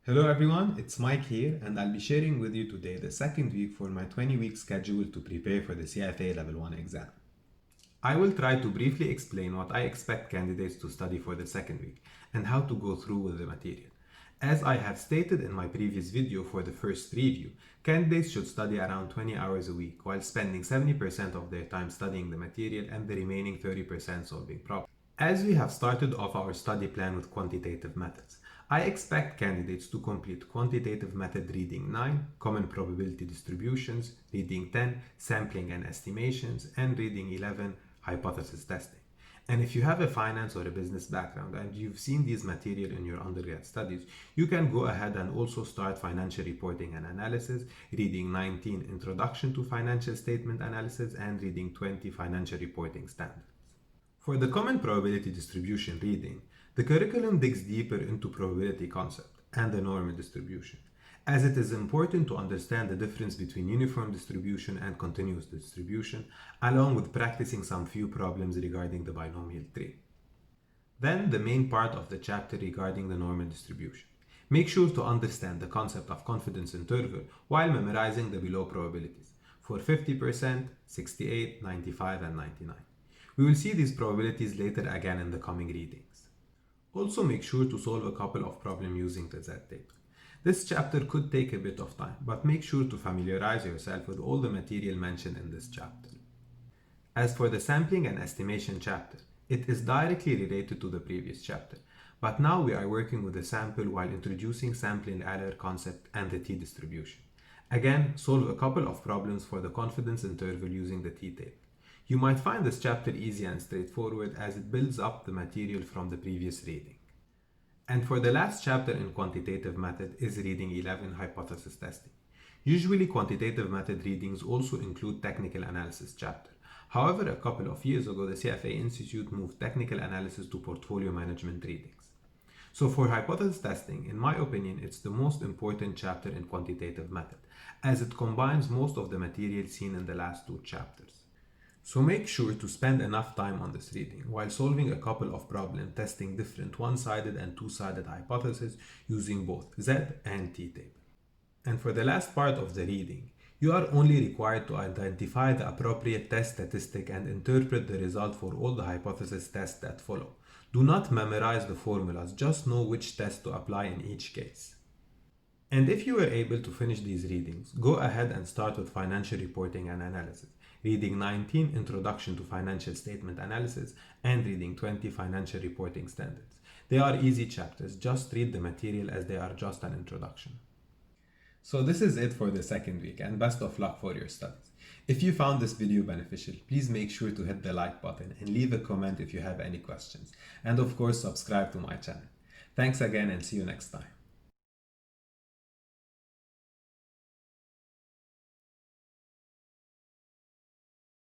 Hello everyone, it's Mike here and I'll be sharing with you today the second week for my 20-week schedule to prepare for the CFA Level 1 exam. I will try to briefly explain what I expect candidates to study for the second week and how to go through with the material. As I have stated in my previous video for the first review, candidates should study around 20 hours a week while spending 70% of their time studying the material and the remaining 30% solving problems. As we have started off our study plan with quantitative methods, I expect candidates to complete quantitative method reading 9, common probability distributions, reading 10, sampling and estimations, and reading 11, hypothesis testing. And if you have a finance or a business background and you've seen these material in your undergrad studies, you can go ahead and also start financial reporting and analysis, reading 19, introduction to financial statement analysis, and reading 20, financial reporting standards. For the common probability distribution reading, the curriculum digs deeper into probability concept and the normal distribution, as it is important to understand the difference between uniform distribution and continuous distribution, along with practicing some few problems regarding the binomial tree. Then the main part of the chapter regarding the normal distribution. Make sure to understand the concept of confidence interval while memorizing the below probabilities for 50%, 68, 95, and 99. We will see these probabilities later again in the coming readings. Also make sure to solve a couple of problems using the Z-table. This chapter could take a bit of time, but make sure to familiarize yourself with all the material mentioned in this chapter. As for the sampling and estimation chapter, it is directly related to the previous chapter, but now we are working with the sample while introducing sampling error concept and the t-distribution. Again, solve a couple of problems for the confidence interval using the t-table. You might find this chapter easy and straightforward as it builds up the material from the previous reading. And for the last chapter in quantitative method is reading 11, hypothesis testing. Usually quantitative method readings also include technical analysis chapter. However, a couple of years ago, the CFA Institute moved technical analysis to portfolio management readings. So for hypothesis testing, in my opinion, it's the most important chapter in quantitative method, as it combines most of the material seen in the last two chapters. So make sure to spend enough time on this reading while solving a couple of problems testing different one-sided and two-sided hypotheses using both Z and t-table. And for the last part of the reading, you are only required to identify the appropriate test statistic and interpret the result for all the hypothesis tests that follow. Do not memorize the formulas, just know which test to apply in each case. And if you were able to finish these readings, go ahead and start with financial reporting and analysis, reading 19, introduction to financial statement analysis, and reading 20, financial reporting standards. They are easy chapters, just read the material as they are just an introduction. So this is it for the second week, and best of luck for your studies. If you found this video beneficial, please make sure to hit the like button and leave a comment if you have any questions. And of course, subscribe to my channel. Thanks again and see you next time.